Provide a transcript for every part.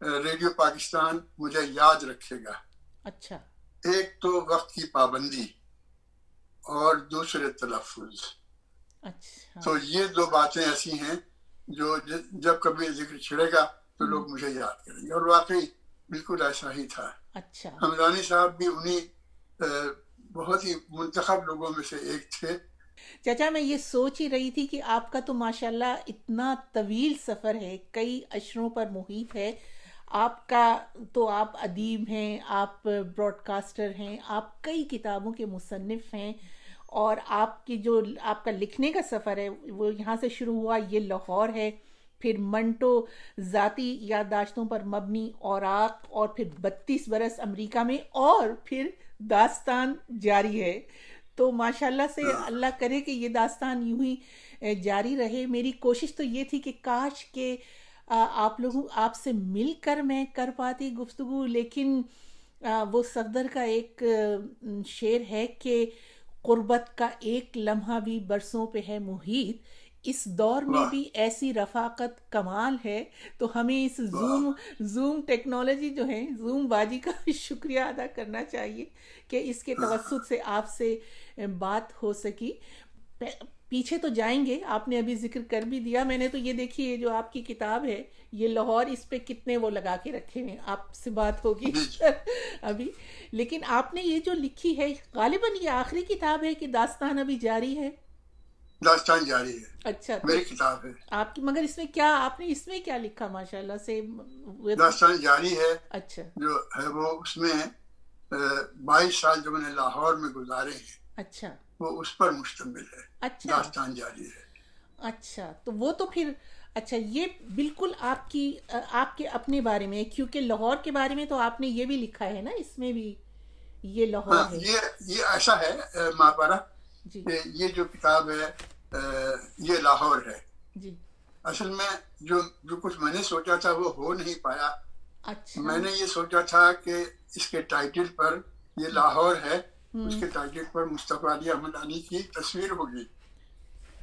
Radio Pakistan مجھے یاد رکھے گا. اچھا. ایک تو وقت کی پابندی اور دوسرے تلفظ. اچھا. تو یہ دو باتیں ایسی ہیں جو جب کبھی ذکر چھڑے گا تو لوگ مجھے یاد کریں گے، اور واقعی بالکل ایسا ہی تھا. اچھا. حمدانی صاحب بھی انہی بہت ہی منتخب لوگوں میں سے ایک تھے. چچا میں یہ سوچ ہی رہی تھی کہ آپ کا تو ماشاءاللہ اتنا طویل سفر ہے، کئی اشروں پر محیط ہے آپ کا. تو آپ ادیب ہیں، آپ براڈ کاسٹر ہیں، آپ کئی کتابوں کے مصنف ہیں، اور آپ کی جو آپ کا لکھنے کا سفر ہے وہ یہاں سے شروع ہوا، یہ لاہور ہے، پھر منٹو ذاتی یادداشتوں پر مبنی اوراق، اور پھر 32 برس امریکہ میں، اور پھر داستان جاری ہے. تو ماشاءاللہ سے اللہ کرے کہ یہ داستان یوں ہی جاری رہے. میری کوشش تو یہ تھی کہ کاش کہ آپ سے مل کر میں کر پاتی گفتگو، لیکن وہ صفدر کا ایک شعر ہے کہ قربت کا ایک لمحہ بھی برسوں پہ ہے محیط، اس دور میں بھی ایسی رفاقت کمال ہے. تو ہمیں اس زوم ٹیکنالوجی جو ہے، زوم باجی کا شکریہ ادا کرنا چاہیے کہ اس کے توسط سے آپ سے بات ہو سکی. پیچھے تو جائیں گے، آپ نے ابھی ذکر کر بھی دیا. میں نے تو یہ دیکھی ہے جو آپ کی کتاب ہے یہ لاہور، اس پہ کتنے وہ لگا کے رکھے ہیں، آپ سے بات ہوگی ابھی. لیکن آپ نے یہ جو لکھی ہے غالباً یہ آخری کتاب ہے کہ داستان ابھی جاری ہے؟ داستان جاری ہے. اچھا، میری کتاب ہے آپ کی. مگر اس میں کیا آپ نے اس میں کیا لکھا ماشاءاللہ سے؟ داستان جاری ہے. اچھا. جو ہے وہ اس میں 22 سال جو میں نے لاہور میں گزارے ہیں، اچھا، وہ اس پر مشتمل ہے. اچھا، داستان جاری ہے. اچھا. تو وہ تو پھر اچھا، یہ بالکل آپ کے اپنے بارے میں، کیونکہ لاہور کے بارے میں تو آپ نے یہ بھی لکھا ہے نا، اس میں بھی یہ لاہور ہے. یہ ایسا ہے ماپارا جی کہ یہ جو کتاب ہے یہ لاہور ہے. جی. اصل میں جو کچھ میں نے سوچا تھا وہ ہو نہیں پایا. اچھا. میں نے یہ سوچا تھا کہ اس کے ٹائٹل پر یہ لاہور ہے، اس کے ٹائٹل پر مصطفیٰ علی احمد علی کی تصویر ہوگی.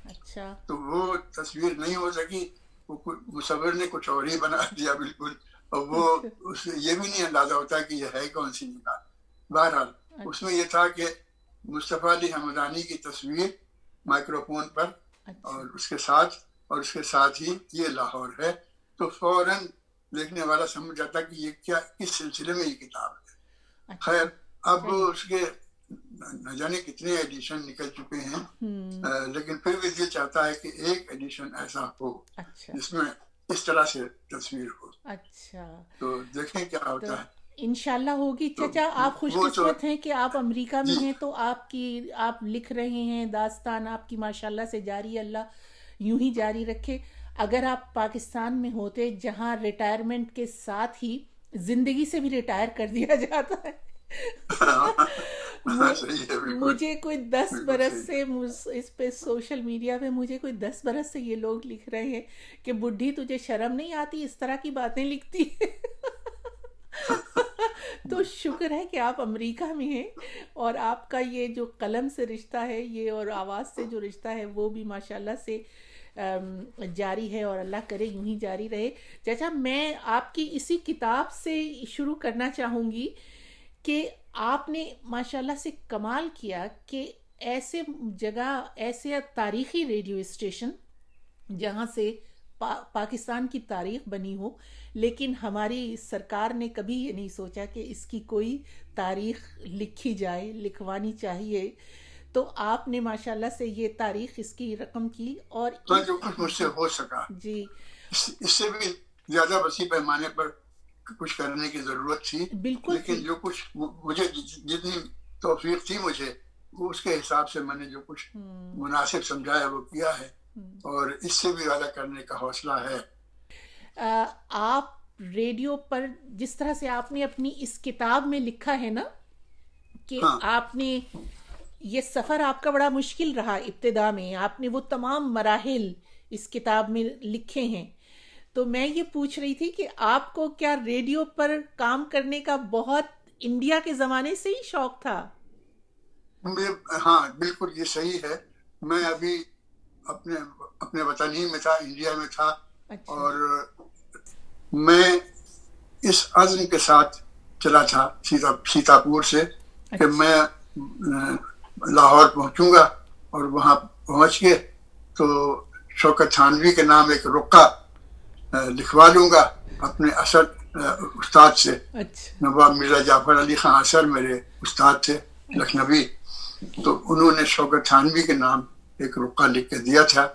اچھا. تو وہ تصویر نہیں ہو سکی، مصور نے کچھ اور ہی بنا دیا بالکل، اور وہ اس یہ بھی نہیں اندازہ ہوتا کہ یہ ہے کون سی جگہ. بہرحال اس میں یہ تھا کہ مصطفیٰ علی حمدانی کی تصویر مائکروفون پر، اور اس کے ساتھ ہی یہ لاہور ہے. تو فوراً دیکھنے والا سمجھ جاتا کہ یہ کس سلسلے میں یہ کتاب ہے. خیر اب اس کے نہ جانے کتنے ایڈیشن نکل چکے ہیں، لیکن پھر بھی دل چاہتا ہے کہ ایک ایڈیشن ایسا ہو جس میں اس طرح سے تصویر ہو. اچھا. تو دیکھیں کیا ہوتا ہے. انشاءاللہ ہوگی. چچا آپ خوش قسمت ہیں کہ آپ امریکہ میں ہیں، تو آپ لکھ رہے ہیں، داستان آپ کی ماشاءاللہ سے جاری، اللہ یوں ہی جاری رکھے. اگر آپ پاکستان میں ہوتے جہاں ریٹائرمنٹ کے ساتھ ہی زندگی سے بھی ریٹائر کر دیا جاتا ہے، مجھے کوئی 10 برس سے اس پہ سوشل میڈیا پہ مجھے کوئی 10 برس سے یہ لوگ لکھ رہے ہیں کہ بڈھی تجھے شرم نہیں آتی اس طرح کی باتیں لکھتی ہے. تو شکر ہے کہ آپ امریکہ میں ہیں، اور آپ کا یہ جو قلم سے رشتہ ہے یہ، اور آواز سے جو رشتہ ہے وہ بھی ماشاءاللہ سے جاری ہے، اور اللہ کرے یوں ہی جاری رہے. چچا میں آپ کی اسی کتاب سے شروع کرنا چاہوں گی کہ آپ نے ماشاءاللہ سے کمال کیا کہ ایسے جگہ، ایسے تاریخی ریڈیو اسٹیشن جہاں سے پاکستان کی تاریخ بنی ہو، لیکن ہماری سرکار نے کبھی یہ نہیں سوچا کہ اس کی کوئی تاریخ لکھی جائے، لکھوانی چاہیے. تو آپ نے ماشاءاللہ سے یہ تاریخ اس کی رقم کی، اور جو کچھ مجھ سے ہو سکا، جی اس سے بھی زیادہ وسیع پیمانے پر کچھ کرنے کی ضرورت تھی. بالکل. لیکن جو کچھ مجھے جتنی توفیق تھی مجھے، اس کے حساب سے میں نے جو کچھ مناسب سمجھا ہے وہ کیا ہے، اور اس سے بھی زیادہ کرنے کا حوصلہ ہے. آپ ریڈیو پر جس طرح سے آپ نے اپنی اس کتاب میں لکھا ہے نا کہ آپ نے یہ سفر آپ کا بڑا مشکل رہا، ابتدا میں آپ نے وہ تمام مراحل اس کتاب میں لکھے ہیں. تو میں یہ پوچھ رہی تھی کہ آپ کو کیا ریڈیو پر کام کرنے کا بہت انڈیا کے زمانے سے ہی شوق تھا؟ ہاں بالکل یہ صحیح ہے. میں ابھی اپنے وطن ہی میں تھا، انڈیا میں تھا، اور میں اس عزم کے ساتھ چلا تھا سیتاپور سے کہ میں لاہور پہنچوں گا اور وہاں پہنچ کے تو شوکت تھانوی کے نام ایک رقعہ لکھوا لوں گا اپنے اثر استاد سے. نواب مرزا جعفر علی خان اثر میرے استاد تھے لکھنوی, تو انہوں نے شوکت تھانوی کے نام ایک رقعہ لکھ کے دیا تھا,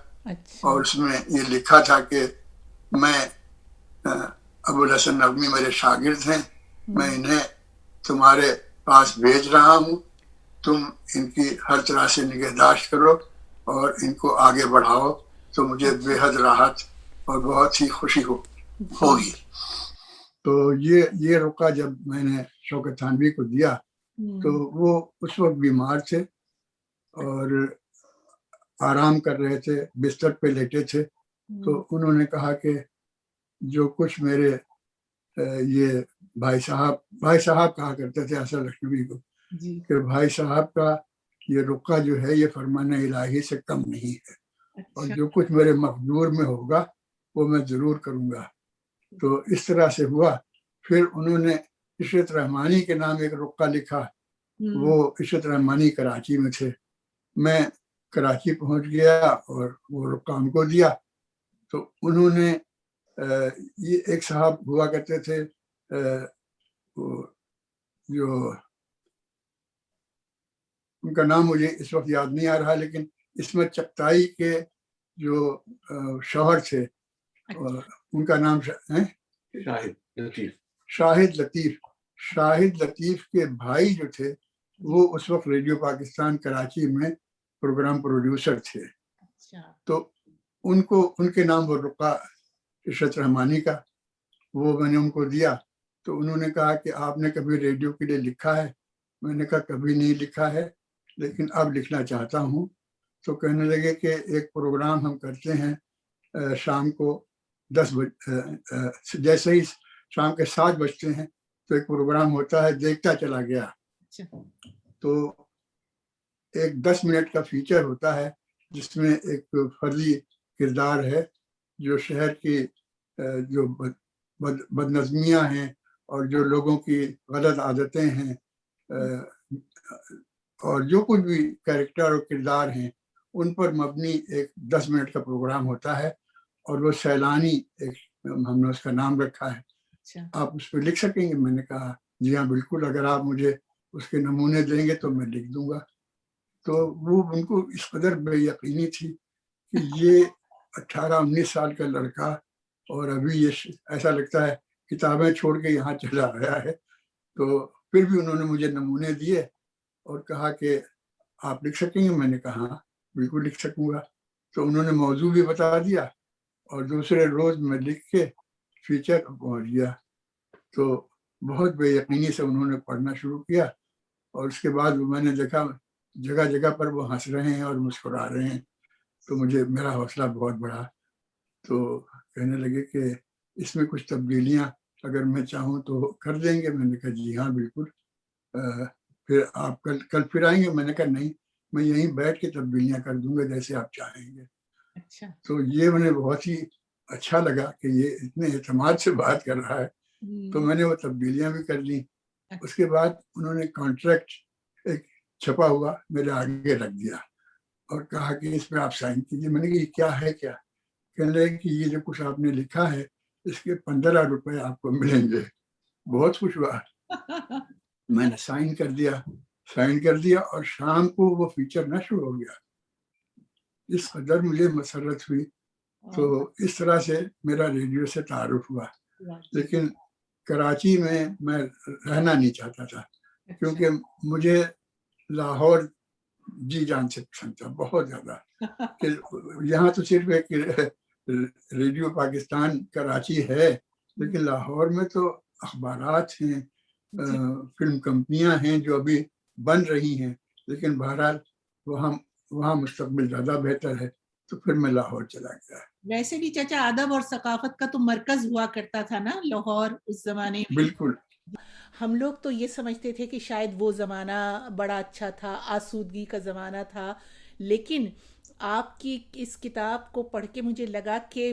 اور اس میں یہ لکھا تھا کہ میں ابوالحسن نغوی میرے شاگرد ہیں, میں انہیں تمہارے پاس بھیج رہا ہوں, تم ان کی ہر طرح سے نگہداشت کرو اور ان کو آگے بڑھاؤ تو مجھے بے حد راحت اور بہت ہی خوشی ہوگی. تو یہ رقعہ جب میں نے شوکت تھانوی کو دیا تو وہ اس وقت بیمار تھے اور آرام کر رہے تھے, بستر پہ لیٹے تھے. تو انہوں نے کہا کہ جو کچھ میرے یہ بھائی صاحب کہا کرتے تھے اثر لکھنوی کو, کہ بھائی صاحب کا یہ رقعہ جو ہے یہ فرمان الہی سے کم نہیں ہے, اور جو کچھ میرے مقدور میں ہوگا وہ میں ضرور کروں گا. تو اس طرح سے ہوا. پھر انہوں نے عشرت رحمانی کے نام ایک رقعہ لکھا, وہ عشرت رحمانی کراچی میں تھے, میں کراچی پہنچ گیا اور وہ رقعہ ان کو دیا. تو انہوں نے یہ ایک صاحب ہوا کرتے تھے جو ان کا نام مجھے اس وقت یاد نہیں آ رہا, لیکن عصمت چغتائی کے جو شوہر تھے ان کا نام شاہد لطیف کے بھائی جو تھے وہ اس وقت ریڈیو پاکستان کراچی میں پروگرام پروڈیوسر تھے. تو ان کے نام وہ رقعہ عشرت رحمانی کا وہ میں نے ان کو دیا. تو انہوں نے کہا کہ آپ نے کبھی ریڈیو کے لیے لکھا ہے؟ میں نے کہا کبھی نہیں لکھا ہے, لیکن اب لکھنا چاہتا ہوں. تو کہنے لگے کہ ایک پروگرام ہم کرتے ہیں شام کو 10 بجے, جیسے ہی شام کے 7 بجتے ہیں تو ایک پروگرام ہوتا ہے دیکھتا چلا گیا. تو ایک 10 منٹ کا فیچر ہوتا ہے جس میں ایک فرضی کردار ہے جو شہر کی جو بدنظمیاں ہیں اور جو لوگوں کی غلط عادتیں ہیں اور جو کچھ بھی کیریکٹر اور کردار ہیں ان پر مبنی ایک 10 منٹ کا پروگرام ہوتا ہے, اور وہ سیلانی ایک ہم نے اس کا نام رکھا ہے. آپ اس پہ لکھ سکیں گے؟ میں نے کہا جی ہاں بالکل, اگر آپ مجھے اس کے نمونے دیں گے تو میں لکھ دوں گا. تو وہ ان کو اس قدر بے یقینی تھی کہ یہ 18-19 سال کا لڑکا اور ابھی یہ ایسا لگتا ہے کتابیں چھوڑ کے یہاں چلا آیا ہے. تو پھر بھی انہوں نے مجھے نمونے دیے اور کہا کہ آپ لکھ سکیں گے؟ میں نے کہا ہاں بالکل لکھ سکوں گا. تو انہوں نے موضوع بھی بتا دیا اور دوسرے روز میں لکھ کے فیچر پہنچ گیا. تو بہت بے یقینی سے انہوں نے پڑھنا شروع کیا, اور اس کے بعد میں نے دیکھا جگہ جگہ پر وہ ہنس رہے ہیں اور مسکرا رہے ہیں. تو میرا حوصلہ بہت بڑھا. تو کہنے لگے کہ اس میں کچھ تبدیلیاں اگر میں چاہوں تو کر دیں گے؟ میں نے کہا جی ہاں بالکل. پھر آپ کل پھر آئیں گے؟ میں نے کہا نہیں, میں یہیں بیٹھ کے تبدیلیاں کر دوں گا جیسے آپ چاہیں گے. تو یہ مجھے بہت ہی اچھا لگا کہ یہ اتنے اعتماد سے بات کر رہا ہے. تو میں نے وہ تبدیلیاں بھی کر لی. اس کے بعد انہوں نے کانٹریکٹ ایک چھپا ہوا میرے آگے رکھ دیا اور کہا کہ اس پہ آپ سائن کیجیے. میں نے کہا یہ کیا ہے؟ کیا کہنے لگے کہ یہ جو کچھ آپ نے لکھا ہے اس کے 15 روپے آپ کو ملیں گے. بہت خوش ہوا. میں نے سائن کر دیا اور شام کو وہ فیچر نہ شروع ہو گیا. اس قدر مجھے مسرت ہوئی. تو اس طرح سے میرا ریڈیو سے تعارف ہوا. لیکن کراچی میں رہنا نہیں چاہتا تھا کیونکہ مجھے لاہور جی جان سے پسند تھا بہت زیادہ. کہ یہاں تو صرف ایک ریڈیو پاکستان کراچی ہے, لیکن لاہور میں تو اخبارات ہیں, فلم کمپنیاں ہیں جو ابھی بن رہی ہیں, لیکن بہرحال وہاں مستقبل زیادہ بہتر ہے. تو پھر میں لاہور چلا گیا. ویسے بھی چچا ادب اور ثقافت کا تو مرکز ہوا کرتا تھا نا لاہور اس زمانے میں. بالکل. ہم لوگ تو یہ سمجھتے تھے کہ شاید وہ زمانہ بڑا اچھا تھا, آسودگی کا زمانہ تھا, لیکن آپ کی اس کتاب کو پڑھ کے مجھے لگا کہ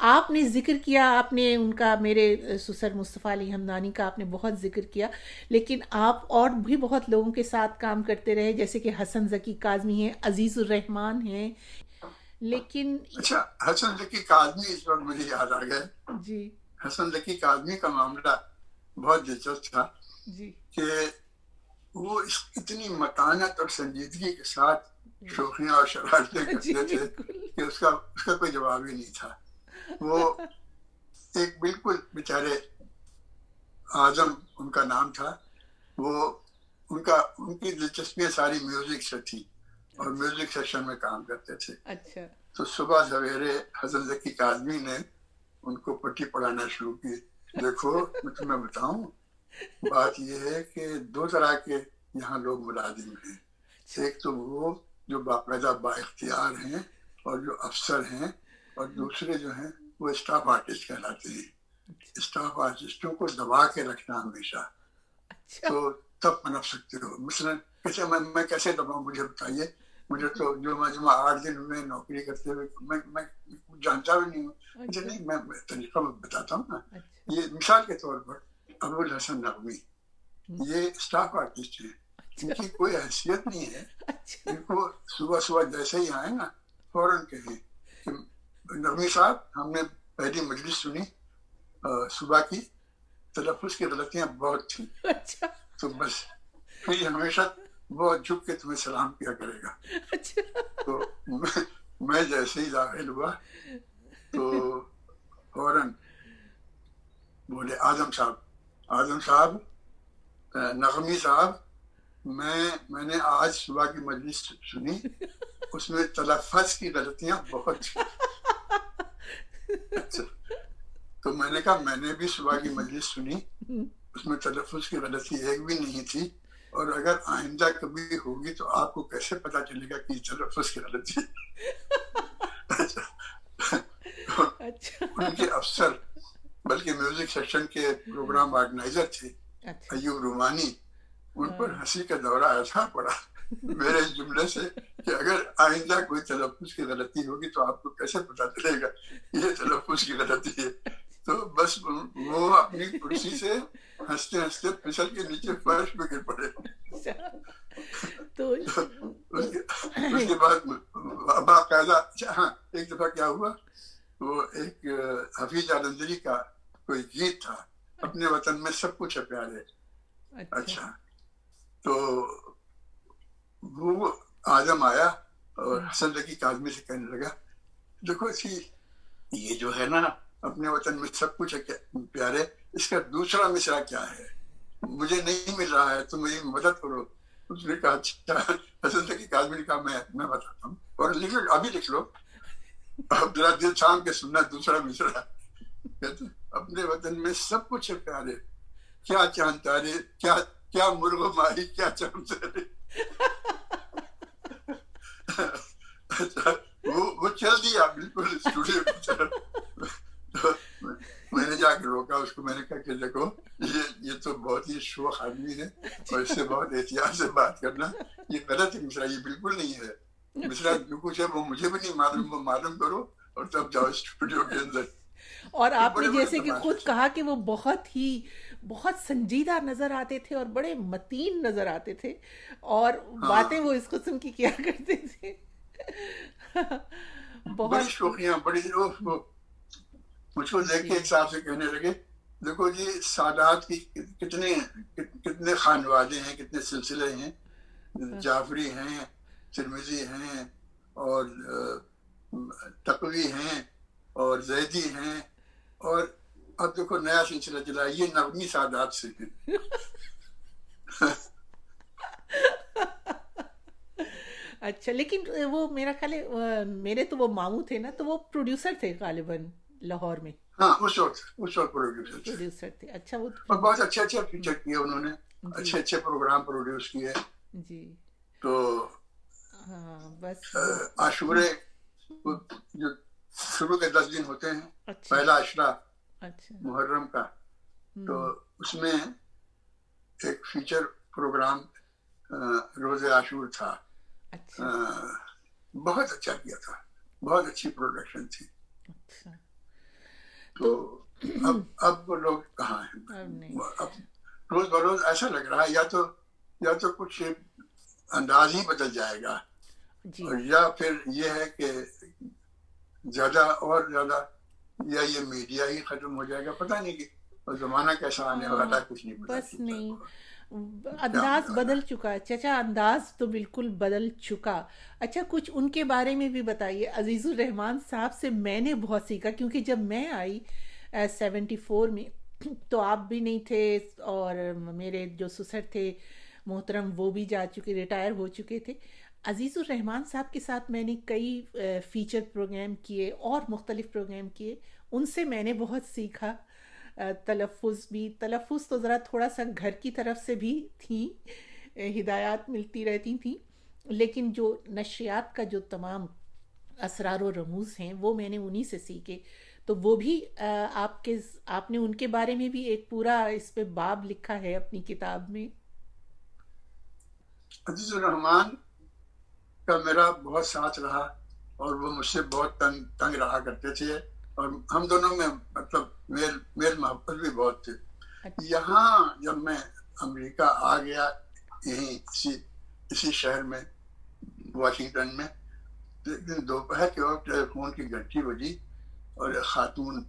آپ نے ذکر کیا، آپ نے ان کا، میرے سسر مصطفیٰ علی ہمدانی کا آپ نے بہت ذکر کیا، لیکن آپ اور بھی بہت لوگوں کے ساتھ کام کرتے رہے، جیسے کہ حسن ذکی کاظمی ہیں، عزیز الرحمان ہیں، لیکن اچھا، حسن ذکی کاظمی اس وقت مجھے یاد آ گئے. جی حسن ذکی کاظمی کا معاملہ بہت دلچسپ تھا جی کہ وہ اتنی متانت اور سنجیدگی کے ساتھ شوخیاں اور شرارتیں جی کرتے تھے بالکل. کہ اس کا کوئی جواب ہی نہیں تھا. وہ ایک بالکل بیچارے اعظم ان کا نام تھا. وہ ان کی دلچسپیاں ساری میوزک سے تھی اور میوزک سیکشن میں کام کرتے تھے. اچھا تو صبح سویرے حسن ذکی کاظمی نے ان کو پٹی پڑھانا شروع کی. دیکھو میں تمہیں بتاؤں، بات یہ ہے کہ دو طرح کے یہاں لوگ ملازم ہیں. ایک تو وہ جو باقاعدہ با اختیار ہیں اور جو افسر ہیں، اور دوسرے جو ہیں وہ اسٹاف آرٹسٹ کہلاتے ہیں. اسٹاف آرٹسٹوں کو دبا کے رکھنا ہمیشہ، تو تب پنپ سکتے ہو. مثلاً کیسے میں کیسے دباؤں، مجھے بتائیے. مجھے تو جو 8 دن میں نوکری کرتے ہوئے میں جانتا بھی نہیں ہوں. اچھا نہیں، میں طریقہ بتاتا ہوں نا. یہ مثال کے طور پر ابوالحسن نقوی، یہ اسٹاف آرٹسٹ ہیں، ان کی کوئی حیثیت نہیں ہے. ان کو صبح جیسے ہی آئے نا فوراً کہیں کہ نقوی صاحب ہم نے پہلی مجلس سنی، صبح کی تلفظ کی غلطیاں بہت تھیں، تو بس پھر یہ ہمیشہ بہت جھک کے تمہیں سلام کیا کرے گا. تو میں جیسے ہی داخل ہوا تو فوراً بولے اعظم صاحب نغمی صاحب، میں نے آج صبح کی مجلس سنی، اس میں تلفظ کی غلطیاں بہت تھیں. اچھا، تو میں نے کہا میں نے بھی صبح کی مجلس سنی، اس میں تلفظ کی غلطی ایک بھی نہیں تھی، اور اگر آئندہ کبھی ہوگی تو آپ کو کیسے پتا چلے گا کہ تلفظ کی غلطی. ان کے افسر بلکہ میوزک سیکشن کے پروگرام آرگنائزر تھے ایوب رومانی، ان پر ہنسی کا دورہ ایسا پڑا میرے جملے سے کہ اگر آئندہ کوئی تلفظ کی غلطی ہوگی تو آپ کو کیسے پتا چلے گا یہ تلفظ کی غلطی ہے. تو بس وہ اپنی کرسی سے ہنستے ہنستے پھسل کے نیچے فرش پہ گر پڑے. تو اس کے بعد باقاعدہ ہاں ایک دفعہ کیا ہوا، وہ ایک حفیظ جالندھری کا کوئی گیت تھا، اپنے وطن میں سب کچھ ہے پیارے. اچھا، تو وہ اعظم آیا اور حسن ذکی کاظمی سے کہنے لگا، دیکھو یہ جو ہے نا اپنے وطن میں سب کچھ ہے پیارے، اس کا دوسرا مصرع کیا ہے، مجھے نہیں مل رہا ہے، تم میری مدد کرو. اس نے کہا اچھا. حسن ذکی کاظمی نے کہا میں بتاتا ہوں، اور لکھ لو، ابھی لکھ لو، اب ذرا دل تھام کے سننا دوسرا مصرع. کہتے اپنے وطن میں سب کچھ ہے پیارے، کیا چاند تارے، کیا مرغ و ماہی، کیا چاند تارے. وہ چل دیا بالکل اسٹوڈیو کی طرف. میں نے جا کے روکا اس کو، میں نے کہا کہ دیکھو یہ تو بہت ہی شوخ آدمی ہے اور اس سے بہت احتیاط سے بات کرنا، یہ غلط ہے مصرع، یہ بالکل نہیں ہے مصرع. جو کچھ ہے وہ مجھے بھی نہیں معلوم، وہ معلوم کرو اور تب جاؤ اسٹوڈیو کے اندر. اور آپ نے جیسے کہ خود کہا کہ وہ بہت سنجیدہ نظر آتے تھے اور بڑے متین نظر آتے تھے، اور باتیں وہ اس قسم کی کیا کرتے تھے. بڑی شوخیاں، بڑی مجھ کو دیکھ کے ایک صاحب سے کہنے لگے، دیکھو جی سادات کی کتنے خانوادے ہیں، کتنے سلسلے ہیں، جعفری ہیں، ترمذی ہیں، اور تقوی ہیں، اور زیدی ہیں، اور اب دیکھو نیا سلسلہ چلا، یہ نغمی سادات سے ہیں. اچھا، لیکن وہ میرا خیال ہے میرے تو وہ ماموں تھے نا، تو وہ پروڈیوسر تھے غالباً لاہور میں. ہاں اس وقت پروڈیوسر تھے. اچھا، وہ اور بہت اچھے فیچر کیے انہوں نے، اچھے پروگرام پروڈیوس کیے. جی تو ہاں بس عاشورے جو شروع کے 10 دن ہوتے ہیں، پہلا عشرہ محرم کا، تو اس میں ایک فیچر پروگرام روز عاشور تھا. بہت اچھا کیا تھا، بہت اچھی پروڈکشن تھی. تو اب وہ لوگ کہاں ہیں؟ اب روز بروز ایسا لگ رہا ہے یا تو کچھ انداز ہی بدل جائے گا، اور یا پھر یہ ہے کہ زیادہ اور زیادہ، یا یہ میڈیا ہی ختم ہو جائے گا، پتہ نہیں کہ زمانہ کیسا آنے والا، کچھ نہیں پتا بس نہیں، کیا انداز ہونے والا بدل چکا چچا، انداز تو بالکل بدل چکا. اچھا کچھ ان کے بارے میں بھی بتائیے. عزیز الرحمان صاحب سے میں نے بہت سیکھا، کیونکہ جب میں آئی 74 میں تو آپ بھی نہیں تھے، اور میرے جو سسر تھے محترم وہ بھی جا چکے، ریٹائر ہو چکے تھے. عزیز الرحمان صاحب کے ساتھ میں نے کئی فیچر پروگرام کیے اور مختلف پروگرام کیے، ان سے میں نے بہت سیکھا. تلفظ تو ذرا تھوڑا سا گھر کی طرف سے بھی تھیں، ہدایات ملتی رہتی تھیں، لیکن جو نشریات کا جو تمام اسرار و رموز ہیں وہ میں نے انہی سے سیکھے. تو وہ بھی آپ نے ان کے بارے میں بھی ایک پورا اس پہ باب لکھا ہے اپنی کتاب میں. عزیز الرحمان کا میرا بہت ساتھ رہا، اور وہ مجھ سے بہت تنگ رہا کرتے تھے، اور ہم دونوں میں مطلب میل محبت بھی بہت تھے. یہاں جب میں امریکہ آ گیا، یہیں اسی شہر میں واشنگٹن میں، دوپہر کے وقت ٹیلی فون کی گھنٹی بجی، اور ایک خاتون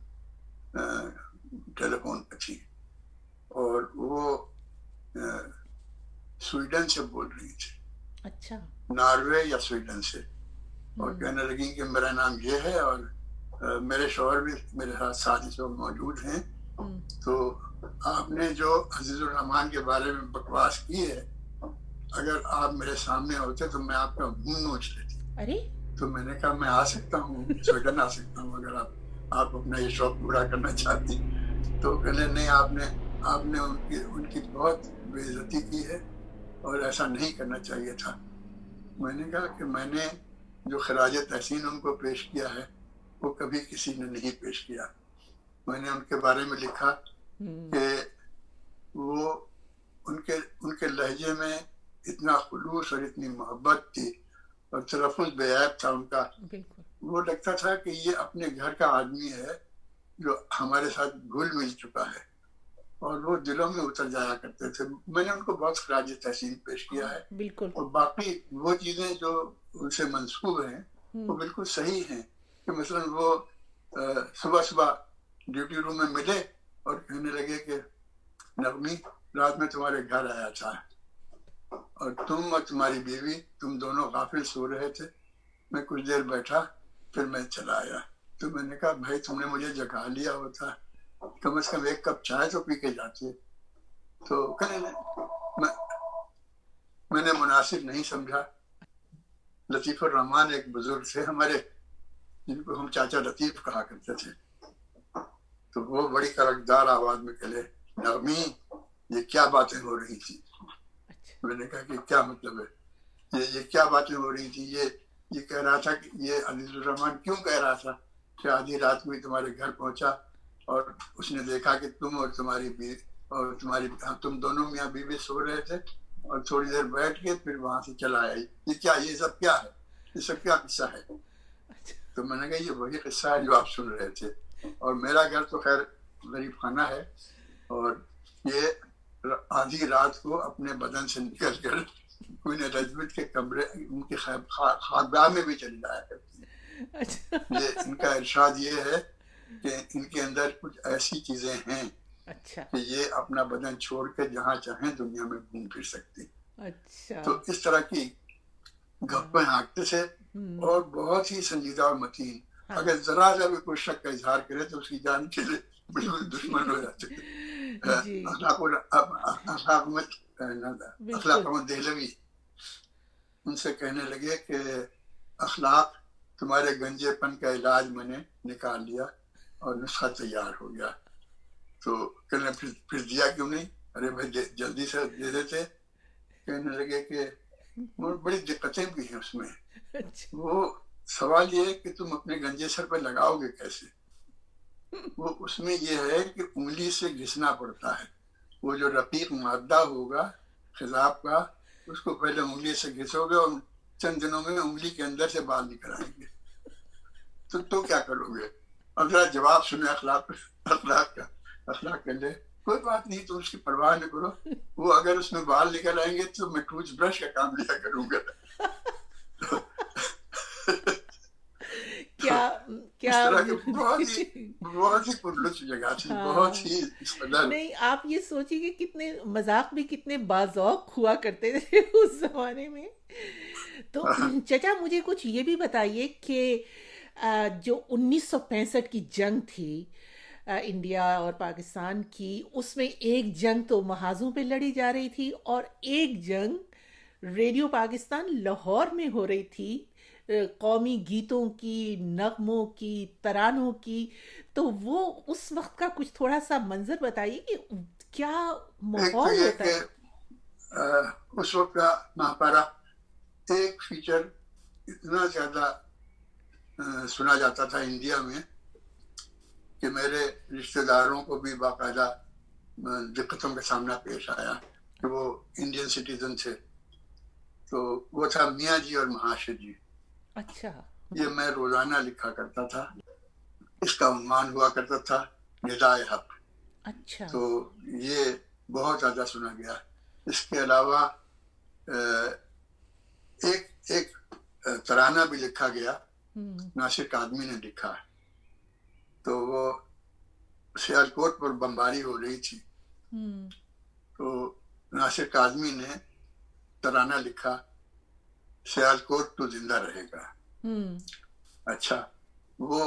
ٹیلی فون پہ تھی، اور وہ سویڈن سے بول رہی تھی. اچھا. ناروے یا سویڈن سے، اور کہنے لگی کہ میرا نام یہ ہے، اور میرے شوہر بھی میرے ساتھ اس وقت موجود ہیں، تو آپ نے جو عزیز الرحمان کے بارے میں بکواس کی ہے، اگر آپ میرے سامنے ہوتے تو میں آپ کا منہ نوچ لیتی. ارے تو میں نے کہا میں آ سکتا ہوں، سویڈن آ سکتا ہوں اگر آپ اپنا یہ شوق پورا کرنا چاہتی. تو کہنے نہیں، آپ نے ان کی بہت بے عزتی کی ہے، اور ایسا نہیں کرنا چاہیے تھا. میں نے کہا کہ میں نے جو خراج تحسین ان کو پیش کیا ہے وہ کبھی کسی نے نہیں پیش کیا. میں نے ان کے بارے میں لکھا کہ وہ ان کے لہجے میں اتنا خلوص اور اتنی محبت تھی، اور تلفظ بے عیب تھا ان کا. وہ لگتا تھا کہ یہ اپنے گھر کا آدمی ہے جو ہمارے ساتھ گھل مل چکا ہے، اور وہ دلوں میں اتر جایا کرتے تھے. میں نے ان کو بہت خراج تحسین پیش کیا ہے. بالکل. اور باقی وہ چیزیں جو ان سے منسوب ہیں وہ بالکل صحیح ہیں، کہ مثلا وہ صبح ڈیوٹی روم میں ملے اور کہنے لگے کہ نغمی رات میں تمہارے گھر آیا تھا، اور تم اور تمہاری بیوی تم دونوں غافل سو رہے تھے. میں کچھ دیر بیٹھا، پھر میں چلا آیا. تو میں نے کہا بھائی تم نے مجھے جگا لیا ہوتا، کم از کم ایک کپ چائے تو پی کے جاتے. تو میں نے مناسب نہیں سمجھا. لطیف الرحمان ایک بزرگ تھے ہمارے، جن کو ہم چاچا لطیف کہا کرتے تھے، تو وہ بڑی کڑکدار آواز میں کہے نغمی یہ کیا باتیں ہو رہی تھی. میں نے کہا کہ کیا مطلب ہے، یہ کیا باتیں ہو رہی تھی. یہ کہہ رہا تھا کہ یہ عزیز الرحمان کیوں کہہ رہا تھا کہ آدھی رات کو ہی تمہارے گھر پہنچا، اور اس نے دیکھا کہ تم اور تم دونوں میاں بیوی سو رہے تھے، اور تھوڑی دیر بیٹھ کے پھر وہاں سے چلا آیا. یہ سب کیا ہے، یہ سب کیا قصہ ہے. تو میں نے کہا یہ وہی قصہ ہے جو آپ سن رہے تھے. اور میرا گھر تو خیر غریب خانہ ہے، اور یہ آدھی رات کو اپنے بدن سے نکل کر کوئن الزبتھ کے کمرے، ان کی خاکگاہ میں بھی چلی جایا کرتی ہے. یہ ان کا ارشاد یہ ہے کہ ان کے اندر کچھ ایسی چیزیں ہیں کہ یہ اپنا بدن چھوڑ کے جہاں چاہیں دنیا میں گھوم پھر سکتی. تو اس طرح کی گپیں ہانکتے تھے، اور بہت ہی سنجیدہ اور متین. اگر ذرا سا بھی کوئی شک کا اظہار کرے تو اس کی جان کے لیے بالکل دشمن ہو جاتے تھے. اخلاق احمد دہلوی ان سے کہنے لگے کہ اخلاق تمہارے گنجے پن کا علاج میں نے نکال لیا اور نسخہ تیار ہو گیا. تو کہنے پھر دیا کیوں نہیں؟ ارے بھائی جلدی سے دے دیتے. کہنے لگے کہ بڑی دقتیں بھی ہیں اس میں. وہ سوال یہ ہے کہ تم اپنے گنجے سر پہ لگاؤ گے کیسے. وہ اس میں یہ ہے کہ انگلی سے گھسنا پڑتا ہے. وہ جو رقیق مادہ ہوگا خضاب کا، اس کو پہلے انگلی سے گھسو گے، اور چند دنوں میں انگلی کے اندر سے بال نکل آئیں گے. تو کیا کرو گے؟ اب ذرا جواب سنے اخلاق کا لے. کوئی بات نہیں، تو اس کی پرواہ نہ کرو، وہ اگر اس میں بال نکل آئیں گے تو میں ٹوتھ برش کا کام لیا کروں گا. اس طرح کے بہت ہی پرلطف جگہ تھی، بہت ہی نہیں آپ یہ سوچیے کہ کتنے مذاق بھی کتنے باذوق ہوا کرتے تھے اس زمانے میں. تو چچا مجھے کچھ یہ بھی بتائیے کہ جو 1965 کی جنگ تھی انڈیا اور پاکستان کی، اس میں ایک جنگ تو محاذوں پہ لڑی جا رہی تھی اور ایک جنگ ریڈیو پاکستان لاہور میں ہو رہی تھی، قومی گیتوں کی، نغموں کی، ترانوں کی. تو وہ اس وقت کا کچھ تھوڑا سا منظر بتائیے کہ کیا ماحول ہوتا ہے. اس وقت کا مہاپارا ایک فیچر اتنا زیادہ سنا جاتا تھا انڈیا میں کہ میرے رشتہ داروں کو بھی باقاعدہ دقتوں کا سامنا پیش آیا کہ وہ انڈین سٹیزن تھے. تو وہ تھا میاں جی اور مہاشر جی. اچھا. یہ میں روزانہ لکھا کرتا تھا، اس کا عنوان ہوا کرتا تھا ندائے حق. اچھا. تو یہ بہت زیادہ سنا گیا. اس کے علاوہ ایک ترانہ بھی لکھا گیا، ناصر کاظمی نے لکھا. تو وہ سیالکوٹ پر بمباری ہو رہی تھی، تو ناصر کاظمی نے ترانہ لکھا سیالکوٹ تو زندہ رہے گا. اچھا، وہ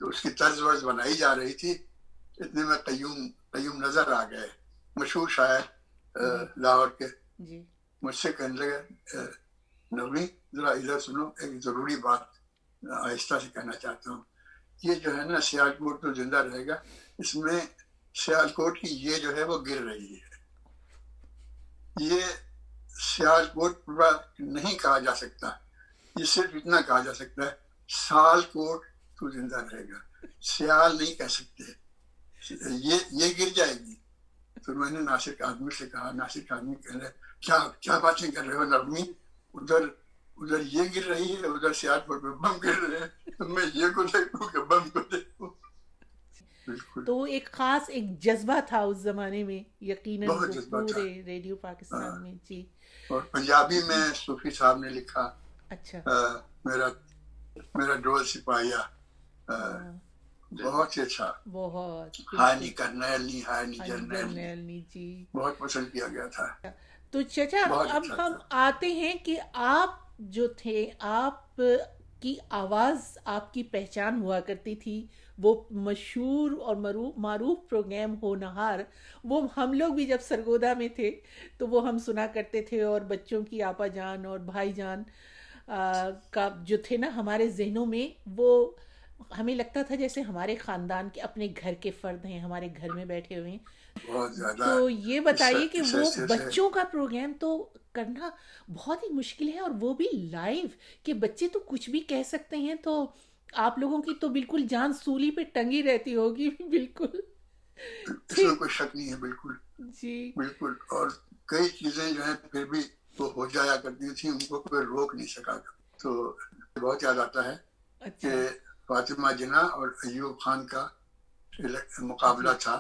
تو اس کی طرز ورز بنائی جا رہی تھی. اتنے میں قیوم نظر آ گئے، مشہور شاعر لاہور کے. مجھ سے کہنے لگے نوی ذرا ادھر سنو، ایک ضروری بات آہستہ سے کہنا چاہتا ہوں. یہ جو ہے نا سیالکوٹ تو زندہ رہے گا، اس میں سیالکوٹ کی یہ جو ہے وہ گر رہی ہے. یہ سیالکوٹ پورا نہیں کہا جا سکتا، یہ صرف اتنا کہا جا سکتا ہے سال کوٹ تو زندہ رہے گا. سیال نہیں کہہ سکتے، یہ گر جائے گی. تو میں نے ناصر کاظمی سے کہا، ناصر کاظمی کہہ رہے کیا باتیں کر رہے ہو نرمی، ادھر یہ گر رہی ہے، ادھر سیالکوٹ میں بم گر رہے ہیں، تو میں یہ کو دیکھوں کہ بم کو دیکھوں. تو ایک خاص ایک جذبہ تھا اس زمانے میں یقیناً پورے ریڈیو پاکستان میں. جی. اور پنجابی میں صوفی صاحب نے لکھا. اچھا. میرا ڈول سپاہیا بہت ہی اچھا، بہت ہائے نی کرنیل نی، ہائے نی جرنیل نی. جی بہت پسند کیا گیا تھا. تو چچا اب ہم آتے ہیں کہ آپ جو تھے، آپ کی آواز، آپ کی پہچان ہوا کرتی تھی وہ مشہور اور معروف پروگرام ہونہار. وہ ہم لوگ بھی جب سرگودا میں تھے تو وہ ہم سنا کرتے تھے، اور بچوں کی آپا جان اور بھائی جان کا جو تھے نا ہمارے ذہنوں میں، وہ ہمیں لگتا تھا جیسے ہمارے خاندان کے اپنے گھر کے فرد ہیں، ہمارے گھر میں بیٹھے ہوئے ہیں. تو یہ بتائیے کہ وہ بچوں کا پروگرام تو کرنا بہت ہی مشکل ہے، اور وہ بھی لائیو، کہ بچے تو کچھ بھی کہہ سکتے ہیں. تو آپ لوگوں کی تو بالکل جان سولی پہ ٹنگی رہتی ہوگی. بالکل، اس میں کوئی شک نہیں ہے. بالکل جی بالکل. اور کئی چیزیں جو ہیں پھر بھی وہ ہو جایا کرتی تھیں، ان کو کوئی روک نہیں سکا. تو بہت یاد آتا ہے کہ فاطمہ جناح اور ایوب خان کا مقابلہ تھا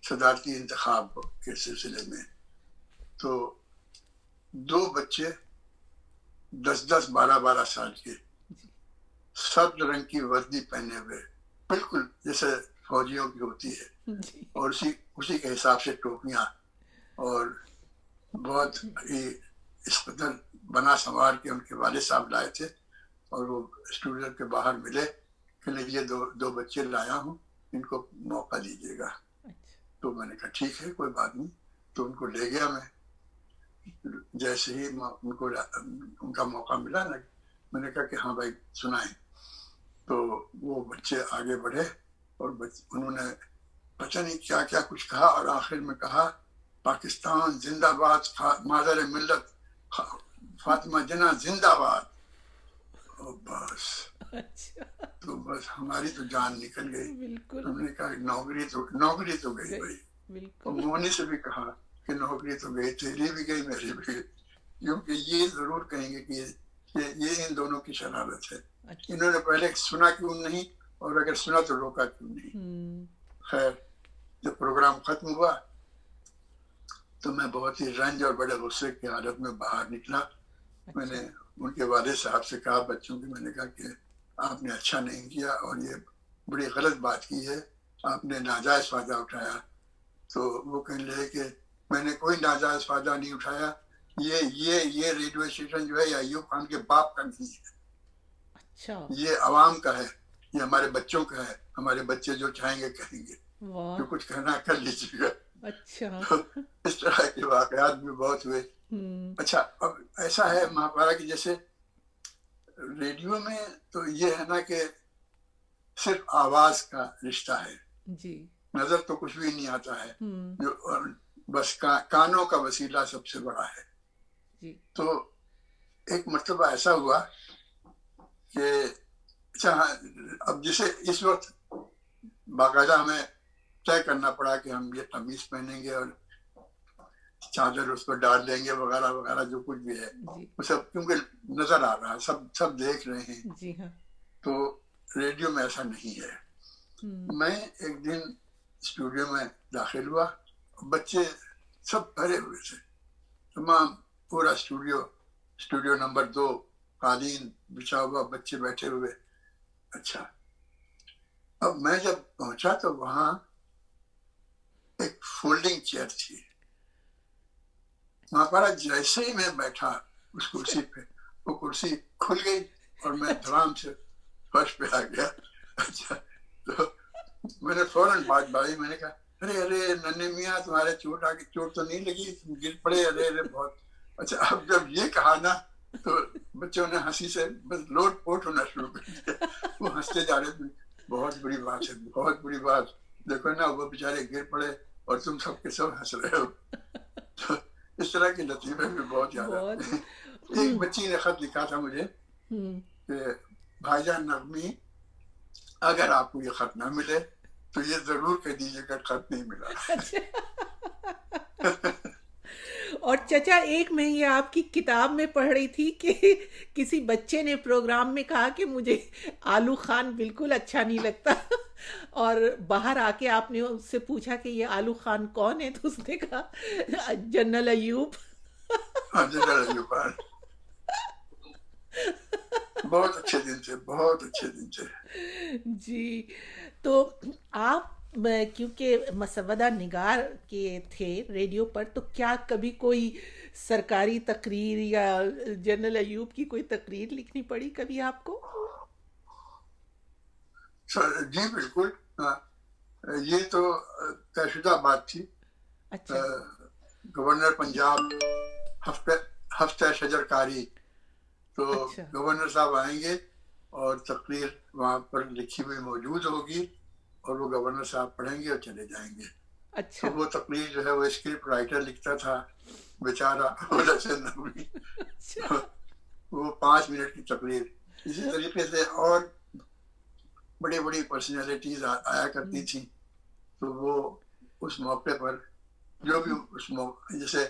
صدارتی انتخاب کے سلسلے میں. تو دو بچے 10 12 سال کے، سبز رنگ کی وردی پہنے ہوئے، بالکل جیسے فوجیوں کی ہوتی ہے، اور اسی کے حساب سے ٹوپیاں، اور بہت ہی اس قدر بنا سنوار کے ان کے والد صاحب لائے تھے. اور وہ اسٹوڈیو کے باہر ملے کہ یہ دو بچے لایا ہوں، ان کو موقع دیجیے گا. تو میں نے کہا ٹھیک ہے، کوئی بات نہیں. تو ان کو لے گیا میں. جیسے ہی ان کا موقع ملا نا، میں نے کہا کہ ہاں بھائی سنائیں. تو وہ بچے آگے بڑھے اور انہوں نے پتہ نہیں کیا کیا کچھ کہا، اور آخر میں کہا پاکستان زندہ باد، مادر ملت فاطمہ جناح زندہ باد. بس تو بس ہماری تو جان نکل گئی. ہم نے کہا نوکری تو گئی بھائی. اور مونی سے بھی کہا کہ نوکری تو گئی، تیری بھی گئی، میری بھی گئی. کیونکہ یہ ضرور کہیں گے کہ یہ ان دونوں کی شرارت ہے. انہوں نے پہلے سنا کیوں نہیں، اور اگر سنا تو روکا کیوں نہیں. خیر جب پروگرام ختم ہوا تو میں بہت ہی رنج اور بڑے غصے کی حالت میں باہر نکلا. میں نے ان کے والد صاحب سے کہا, بچوں کی, میں نے کہا کہ آپ نے اچھا نہیں کیا اور یہ بڑی غلط بات کی ہے, آپ نے ناجائز فائدہ اٹھایا. تو وہ کہنے لگے کہ میں نے کوئی ناجائز فائدہ نہیں اٹھایا, یہ ریڈیو اسٹیشن جو ہے یہ ایوب خان کے باپ کا نہیں ہے, یہ عوام کا ہے, یہ ہمارے بچوں کا ہے, ہمارے بچے جو چاہیں گے کہیں گے, جو کچھ کہنا کر لیجیے گا. تو اس طرح کے واقعات بھی بہت ہوئے. اچھا اب ایسا ہے مہاپارا کہ جیسے ریڈیو میں تو یہ ہے نا کہ صرف آواز کا رشتہ ہے, نظر تو کچھ بھی نہیں آتا ہے, جو بس کانوں کا وسیلہ سب سے بڑا ہے. تو ایک مرتبہ ایسا ہوا کہ اچھا اب جسے اس وقت باقاعدہ ہمیں طے کرنا پڑا کہ ہم یہ قمیص پہنیں گے اور چادر اس پر ڈال لیں گے وغیرہ وغیرہ جو کچھ بھی ہے وہ سب کیونکہ نظر آ رہا ہے, سب دیکھ رہے ہیں. تو ریڈیو میں ایسا نہیں ہے. میں ایک دن اسٹوڈیو میں داخل ہوا, بچے سب بھرے ہوئے تھے, تمام پورا اسٹوڈیو نمبر 2 قالین بچھا ہوا, بچے بیٹھے ہوئے. اچھا اب میں جب پہنچا تو وہاں ایک فولڈنگ چیئر تھی. وہاں پر جیسے ہی میں بیٹھا اس کرسی پہ, وہ کرسی کھل گئی اور میں دھڑام سے فرش پہ آ گیا. اچھا تو میں نے فوراً بات بڑھائی, میں نے کہا ارے ننے میاں تمہارے چوٹ تو نہیں لگی, تم گر پڑے, ارے بہت. اچھا اب جب یہ کہا نا تو بچوں نے ہنسی سے بس لوٹ پوٹ ہونا شروع کر دیا. وہ ہنستے جا رہے تھے, بہت بڑی بات ہے, بہت بڑی بات, دیکھو نا وہ بیچارے گر پڑے اور تم سب کے سب ہنس رہے ہو. تو اس طرح کے لطیفے بھی بہت یاد آتے ہیں. ایک بچی نے خط لکھا تھا مجھے کہ بھائی جان نغمی, اگر آپ کو یہ خط نہ ملے تو یہ ضرور کہہ دیجیے کہ خط نہیں ملا. اور چچا ایک میں یہ آپ کی کتاب میں پڑھ رہی تھی کہ کسی بچے نے پروگرام میں کہا کہ مجھے آلو خان بالکل اچھا نہیں لگتا, اور باہر آ کے آپ نے اس سے پوچھا کہ یہ آلو خان کون ہے, تو اس نے کہا جنرل ایوب. جنرل ایوب خان بہت اچھے دن تھے, بہت اچھے دن تھے. جی تو آپ کیونکہ مسودہ نگار کے تھے ریڈیو پر, تو کیا کبھی کوئی سرکاری تقریر یا جنرل ایوب کی کوئی تقریر لکھنی پڑی کبھی آپ کو؟ جی بالکل, یہ تو طے شدہ بات تھی. اچھا گورنر پنجاب ہفتہ شجر کاری, تو گورنر صاحب آئیں گے اور تقریر وہاں پر لکھی ہوئی موجود ہوگی اور وہ گورنر صاحب پڑھیں گے اور چلے جائیں گے. تو وہ تقریر جو ہے وہ اسکرپٹ رائٹر لکھتا تھا بیچارہ نغمی, وہ 5 منٹ کی تقریر. اسی طریقے سے اور بڑی بڑی پرسنالٹیز آیا کرتی تھیں, تو وہ اس موقع پر جو بھی اس موقع, جیسے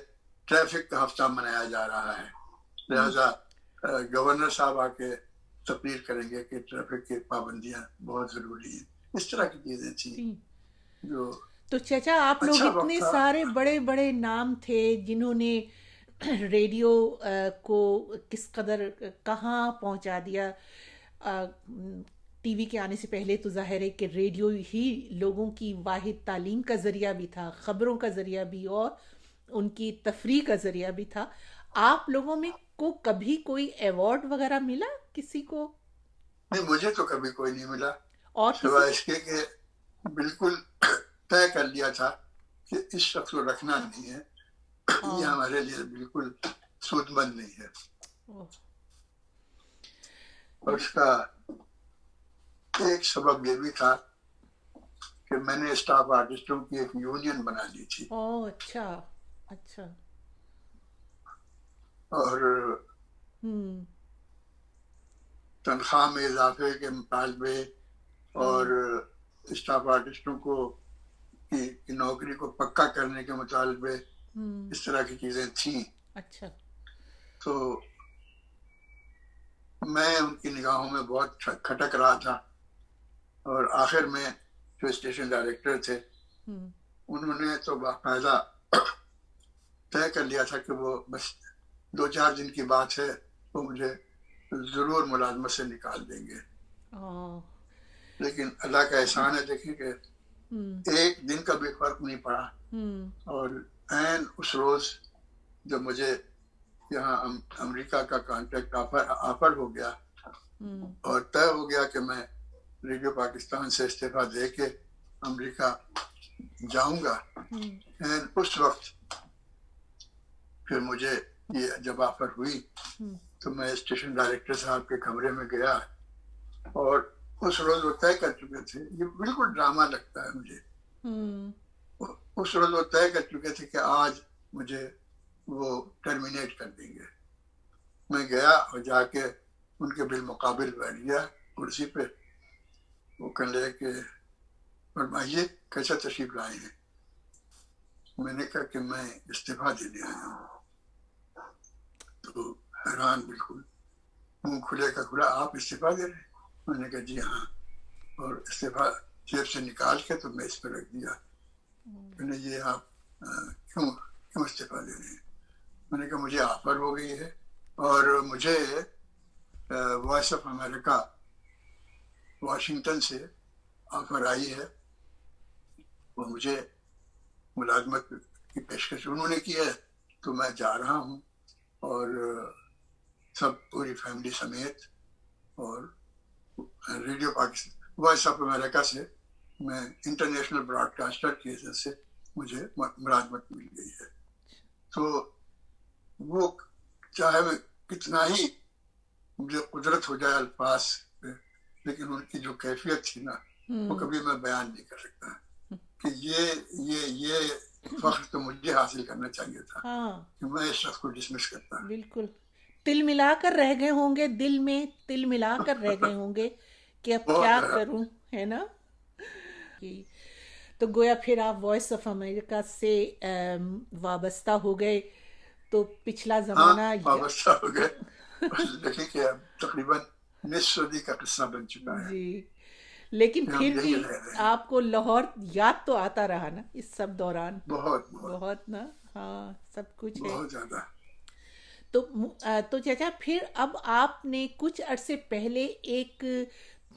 ٹریفک کا ہفتہ منایا جا رہا ہے, لہذا گورنر صاحب آ کے تقریر کریں گے کہ ٹریفک کی پابندیاں بہت ضروری ہیں. اس طرح کی چیزیں تھیں جو. تو چچا آپ لوگ اتنے سارے بڑے بڑے نام تھے جنہوں نے ریڈیو کو کس قدر کہاں پہنچا دیا. ٹی وی کے آنے سے پہلے تو ظاہر ہے کہ ریڈیو ہی لوگوں کی واحد تعلیم کا ذریعہ بھی تھا, خبروں کا ذریعہ بھی, اور ان کی تفریح کا ذریعہ بھی تھا. آپ لوگوں میں کو کبھی کوئی ایوارڈ وغیرہ ملا کسی کو؟ نہیں, مجھے تو کبھی کوئی نہیں ملا, اور سوائے اس کے کہ بالکل طے کر لیا تھا کہ اس شخص کو رکھنا نہیں ہے, یہ ہمارے لیے بالکل سود مند نہیں ہے. اور اس کا ایک سبب یہ بھی تھا کہ میں نے اسٹاف آرٹسٹوں کی ایک یونین بنا لی تھی. اچھا اچھا. اور تنخواہ میں اضافے کے مطالبے اور اسٹاف آرٹسٹوں کو کی نوکری کو پکا کرنے کے مطالبے, اس طرح کی چیزیں تھیں. اچھا. تو میں ان کی نگاہوں میں بہت کھٹک رہا تھا, اور آخر میں جو اسٹیشن ڈائریکٹر تھے انہوں نے تو باقاعدہ طے کر لیا تھا کہ وہ بس 2-4 دن کی بات ہے، وہ مجھے ضرور ملازمت سے نکال دیں گے. لیکن اللہ کا احسان ہے، دیکھیں کہ ایک دن کا بھی فرق نہیں پڑا. اور عین اس روز جب مجھے یہاں امریکہ کا کانٹریکٹ آفر ہو گیا اور طے ہو گیا کہ میں ریڈیو پاکستان سے استعفیٰ دے کے امریکہ جاؤں گا، اس وقت پھر مجھے یہ جب آفر ہوئی تو میں اسٹیشن ڈائریکٹر صاحب کے کمرے میں گیا اور اس روز وہ طے کر چکے تھے. یہ بالکل ڈرامہ لگتا ہے مجھے. اس روز وہ طے کر چکے تھے کہ آج مجھے وہ ٹرمینیٹ کر دیں گے. میں گیا اور جا کے ان کے بالمقابل بیٹھ گیا کرسی پہ. وہ کہنے لگے کہ فرمائیے کیسا تشریف لائے ہیں. میں نے کہا کہ میں استعفیٰ دینے آیا ہوں. تو حیران بالکل، منہ کھلے کا کھلا، آپ استعفیٰ دے رہے ہیں؟ میں نے کہا جی ہاں. اور استعفیٰ جیب سے نکال کے تو میں اس پہ رکھ دیا. میں نے یہ آپ کیوں استعفیٰ دے رہے ہیں؟ میں نے کہا مجھے آفر ہو گئی ہے اور مجھے وائس آف امریکہ واشنگٹن سے آفر آئی ہے. وہ مجھے ملازمت کی پیشکش انہوں نے کی ہے تو میں جا رہا ہوں، اور سب پوری فیملی سمیت. اور radio Pakistan voice of America سے میں انٹرنیشنل براڈ کاسٹر کی حیثیت سے مجھے ملازمت مل گئی ہے. تو وہ چاہے میں کتنا ہی مجھے قدرت ہو جائے الفاظ پہ، لیکن ان کی جو کیفیت تھی نا وہ کبھی میں بیان نہیں کر سکتا کہ یہ فخر تو مجھے حاصل کرنا چاہیے تھا کہ میں اس شخص کو ڈسمس کرتا. بالکل تل ملا کر رہ گئے ہوں گے، دل میں تل ملا کر رہ گئے ہوں گے کہ اب کیا کروں، ہے نا. تو گویا پھر آپ وائس آف امریکہ سے وابستہ ہو گئے. تو پچھلا زمانہ وابستہ ہو گئے. دیکھیں کہ اب تقریباً نصف صدی کا قصہ بن چکا ہے. جی، لیکن پھر بھی آپ کو لاہور یاد تو آتا رہا نا اس سب دوران؟ بہت نا. ہاں سب کچھ ہے بہت زیادہ. تو چچا پھر اب آپ نے کچھ عرصے پہلے ایک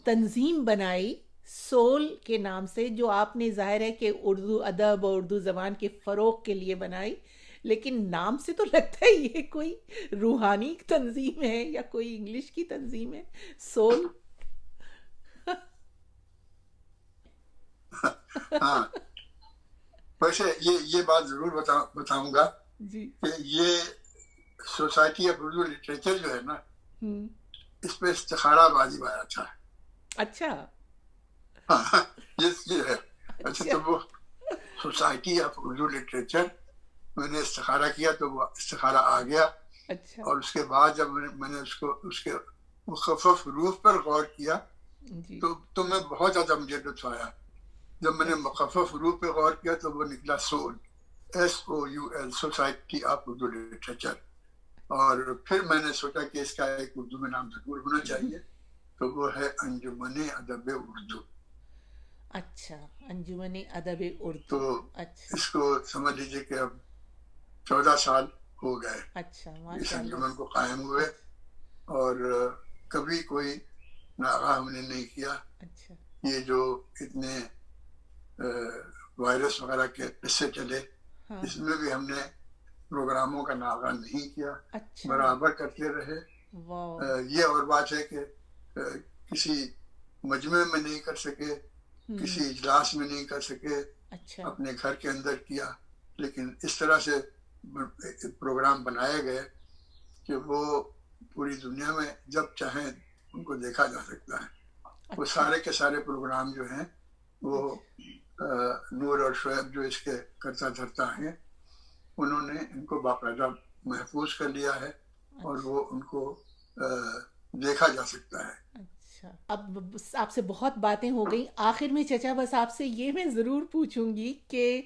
تنظیم بنائی سول کے نام سے، جو آپ نے ظاہر ہے کہ اردو ادب اور اردو زبان کے فروغ کے لیے بنائی، لیکن نام سے تو لگتا ہے یہ کوئی روحانی تنظیم ہے یا کوئی انگلش کی تنظیم ہے، سول. ہاں ویسے یہ بات ضرور بتاؤں گا کہ یہ سوسائٹی آف اردو لٹریچر جو ہے نا، اس پہ استخارہ بازی آیا تھا. اچھا ہاں یہ ہے. اچھا تو وہ سوسائٹی آف اردو لٹریچر میں نے استخارہ کیا تو وہ استخارہ آ گیا. اور اس کے بعد جب میں نے اس کے مخفف حروف پر غور کیا تو میں بہت زیادہ مجھے لطف آیا. جب میں نے مخفف حروف پہ غور کیا تو وہ نکلا civil, SOUL، society of Urdu literature. اور پھر میں نے سوچا کہ اس کا ایک اردو میں نام ضرور ہونا چاہیے، تو وہ ہے انجمن ادب اردو. اچھا، انجمن ادب اردو. تو اس کو سمجھ لیجیے کہ اب 14 سال ہو گئے اچھا اس انجمن کو قائم ہوئے، اور کبھی کوئی ناغہ ہم نے نہیں کیا. یہ جو اتنے وائرس وغیرہ کے قصے چلے، اس میں بھی ہم نے پروگراموں کا ناغہ نہیں کیا، برابر کرتے رہے. یہ اور بات ہے کہ کسی مجمع میں نہیں کر سکے، کسی اجلاس میں نہیں کر سکے، اپنے گھر کے اندر کیا، لیکن اس طرح سے پروگرام بنائے گئے کہ وہ پوری دنیا میں جب چاہیں ان کو دیکھا جا سکتا ہے. وہ سارے کے سارے پروگرام جو ہیں وہ نور اور شعیب جو اس کے کرتا دھرتا ہیں، انہوں نے ان کو باقاعدہ محفوظ کر لیا ہے اور وہ ان کو دیکھا جا سکتا ہے. اچھا، اب آپ سے بہت باتیں ہو گئیں. آخر میں چچا بس آپ سے یہ میں ضرور پوچھوں گی کہ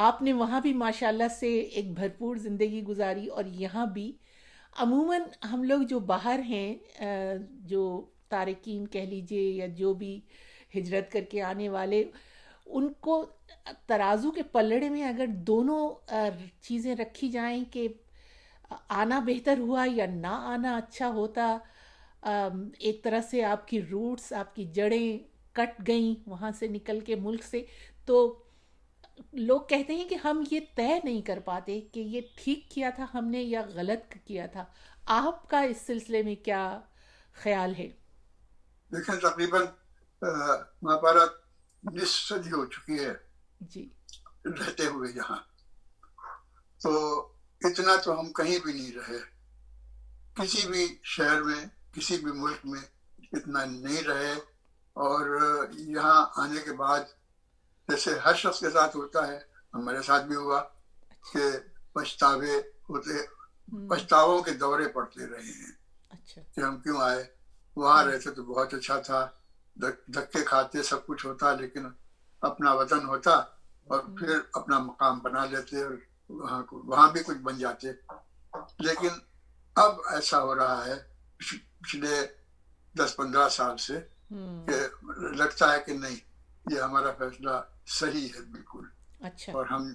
آپ نے وہاں بھی ماشاءاللہ سے ایک بھرپور زندگی گزاری، اور یہاں بھی عموماً ہم لوگ جو باہر ہیں، جو تارکین کہہ لیجئے یا جو بھی ہجرت کر کے آنے والے، ان کو ترازو کے پلڑے میں اگر دونوں چیزیں رکھی جائیں کہ آنا بہتر ہوا یا نہ آنا اچھا ہوتا، ایک طرح سے آپ کی روٹس، آپ کی جڑیں کٹ گئیں وہاں سے نکل کے ملک سے، تو لوگ کہتے ہیں کہ ہم یہ طے نہیں کر پاتے کہ یہ ٹھیک کیا تھا ہم نے یا غلط کیا تھا. آپ کا اس سلسلے میں کیا خیال ہے؟ دیکھیں تقریباً ہمارا نصف صدی ہو چکی ہے جی رہتے ہوئے یہاں، تو اتنا تو ہم کہیں بھی نہیں رہے، کسی بھی شہر میں کسی بھی ملک میں اتنا نہیں رہے. اور یہاں آنے کے بعد جیسے ہر شخص کے ساتھ ہوتا ہے، ہمارے ساتھ بھی ہوا کہ پچھتاوے ہوتے، پچھتاووں کے دورے پڑتے رہے ہیں اچھا کہ ہم کیوں آئے. وہاں رہتے تو بہت اچھا تھا، دھکے کھاتے سب کچھ ہوتا، لیکن اپنا وطن ہوتا اور پھر اپنا مقام بنا لیتے اور وہاں بھی کچھ بن جاتے. لیکن اب ایسا ہو رہا ہے پچھلے 10-15 سال سے کہ لگتا ہے کہ نہیں، یہ ہمارا فیصلہ صحیح ہے بالکل، اچھا اور ہم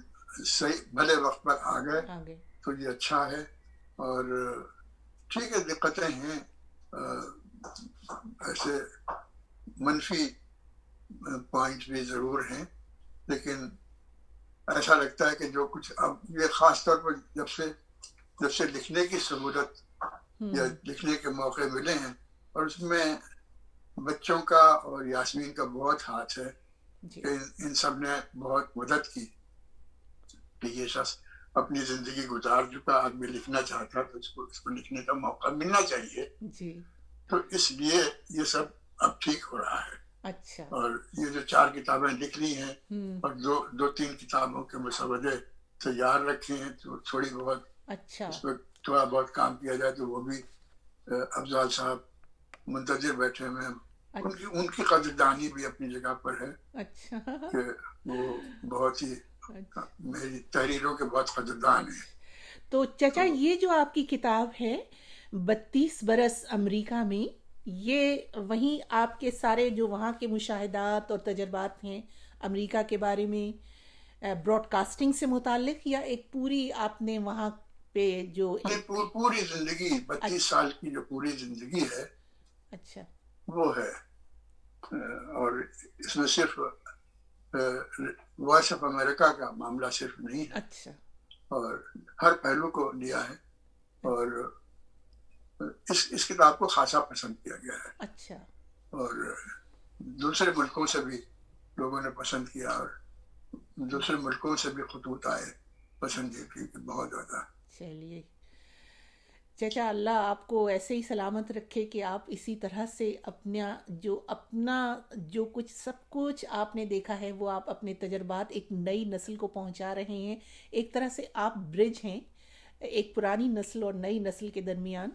صحیح بھلے وقت پر آ گئے تو یہ اچھا ہے. اور ٹھیک ہے دقتیں ہیں، ایسے منفی پوائنٹ بھی ضرور ہیں، لیکن ایسا لگتا ہے کہ جو کچھ اب یہ خاص طور پر جب سے لکھنے کی سہولت یا لکھنے کے موقع ملے ہیں، اور اس میں بچوں کا اور یاسمین کا بہت ہاتھ ہے کہ ان سب نے بہت مدد کی کہ یہ شخص اپنی زندگی گزار چکا، آدمی لکھنا چاہتا تو اس کو لکھنے کا موقع ملنا چاہیے. تو اس لیے یہ سب اب ٹھیک ہو رہا ہے. اچھا اور یہ جو 4 کتابیں لکھ لی ہیں اور 2-3 کتابوں کے مسودے تیار رکھے ہیں، تو تھوڑی بہت اس پر تھوڑا بہت کام کیا جائے تو وہ بھی افضال صاحب منتظر بیٹھے ہوئے ہیں. ان کی قدردانی بھی اپنی جگہ پر ہے کہ وہ بہت ہی میری تحریروں کے بہت قدردان ہیں. تو چچا یہ جو آپ کی کتاب ہے 32 برس امریکہ میں، یہ وہیں آپ کے سارے جو وہاں کے مشاہدات اور تجربات ہیں امریکہ کے بارے میں براڈ کاسٹنگ سے متعلق، یا ایک پوری آپ نے وہاں پہ جو پوری زندگی 32 سال کی جو پوری زندگی ہے اچھا وہ ہے. اور اس میں صرف وائس آف امریکہ کا معاملہ صرف نہیں ہے، اچھا اور ہر پہلو کو لیا ہے. اور اس کتاب کو خاصا پسند کیا گیا ہے. اچھا اور دوسرے ملکوں سے بھی لوگوں نے پسند کیا، اور دوسرے ملکوں سے بھی خطوط آئے پسند کی بہت زیادہ. چلیے چچا، اللہ آپ کو ایسے ہی سلامت رکھے کہ آپ اسی طرح سے اپنا جو کچھ سب کچھ آپ نے دیکھا ہے وہ آپ اپنے تجربات ایک نئی نسل کو پہنچا رہے ہیں. ایک طرح سے آپ برج ہیں ایک پرانی نسل اور نئی نسل کے درمیان.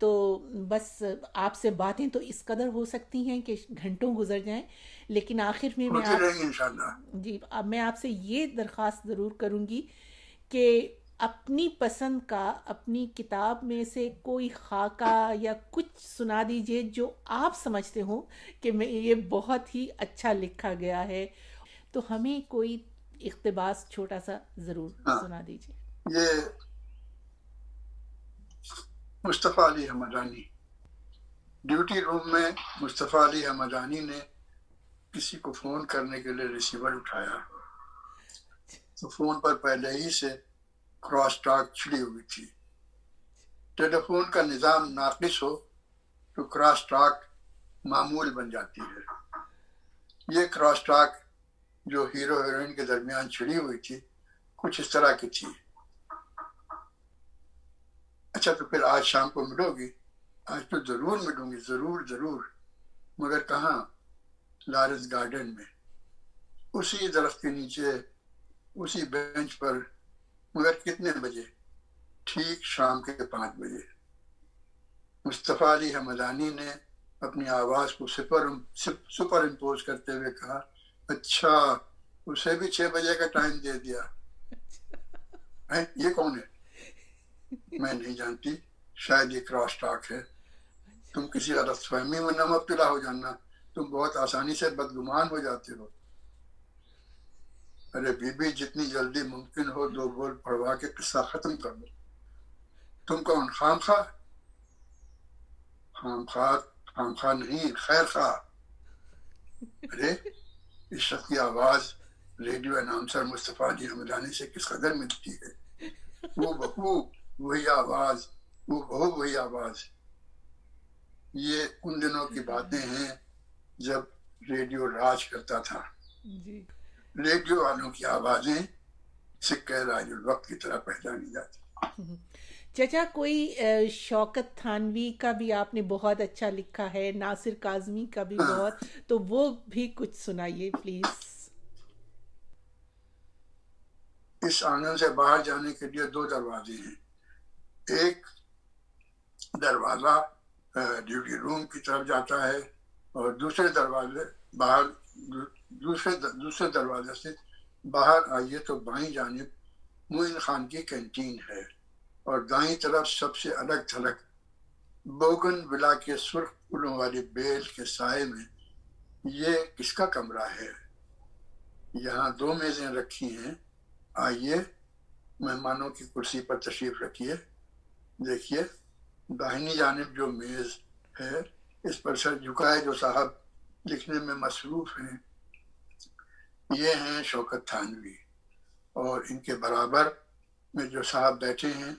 تو بس آپ سے باتیں تو اس قدر ہو سکتی ہیں کہ گھنٹوں گزر جائیں، لیکن آخر میں میں آپ سے یہ درخواست ضرور کروں گی کہ اپنی پسند کا اپنی کتاب میں سے کوئی خاکہ یا کچھ سنا دیجئے جو آپ سمجھتے ہوں کہ یہ بہت ہی اچھا لکھا گیا ہے. تو ہمیں کوئی اقتباس چھوٹا سا ضرور سنا دیجئے. یہ مصطفیٰ علی حمدانی، ڈیوٹی روم میں مصطفیٰ علی حمدانی نے کسی کو فون کرنے کے لیے ریسیور اٹھایا تو فون پر پہلے ہی سے کراس ٹاک چھڑی ہوئی تھی. ٹیلی فون کا نظام ناقص ہو تو کراس ٹاک معمول بن جاتی ہے. یہ کراس ٹاک جو ہیرو ہیروئن کے درمیان چھڑی ہوئی تھی کچھ اس طرح کی تھی: اچھا تو پھر آج شام کو ملو گی؟ آج تو ضرور ملوں گی، ضرور، مگر کہاں؟ لارنس گارڈن میں، اسی درخت کے نیچے، اسی بینچ پر. مگر کتنے بجے؟ ٹھیک شام کے 5 بجے. مصطفیٰ علی حمدانی نے اپنی آواز کو سپر امپوز کرتے ہوئے کہا: اچھا اسے بھی 6 بجے کا ٹائم دے دیا. یہ کون ہے؟ میں نہیں جانتی، شاید یہ کراس ٹاک ہے. تم کسی غلط فہمی میں نہ مبتلا ہو جانا. تم بہت آسانی سے بدگمان ہو جاتے ہو. ارے بی بی جتنی جلدی ممکن ہو 2 بول پڑھوا کے قصہ ختم کر دو. تم کون؟ خام خواہ؟ خام خواہ نہیں، خیر خواہ. ارے اس شخص کی آواز ریڈیو اناؤنسر مصطفیٰ جی حمدانی سے کس قدر ملتی ہے. وہ بہو وہی آواز، وہ بہو وہی آواز. یہ ان دنوں کی باتیں ہیں جب ریڈیو راج کرتا تھا. جی ریڈیو والوں کی آوازیں سکہ راج الوقت کی طرح پہچانی جاتی. چچا کوئی شوکت تھانوی کا بھی آپ نے بہت اچھا لکھا ہے، ناصر کاظمی کا بھی بہت، تو وہ بھی کچھ سنائیے پلیز. اس آنگن سے باہر جانے کے لیے 2 دروازے ہیں. ایک دروازہ ڈیوٹی روم کی طرف جاتا ہے اور دوسرے دروازے سے باہر آئیے تو بائیں جانب معین خان کی کینٹین ہے اور دائیں طرف سب سے الگ تھلگ بوگن ولا کے سرخ پھولوں والی بیل کے سائے میں یہ کس کا کمرہ ہے. یہاں 2 میزیں رکھی ہیں. آئیے مہمانوں کی کرسی پر تشریف رکھیے. دیکھیے داہنی جانب جو میز ہے اس پر سر جھکائے جو صاحب لکھنے میں مصروف ہیں یہ ہیں شوکت تھانوی، اور ان کے برابر میں جو صاحب بیٹھے ہیں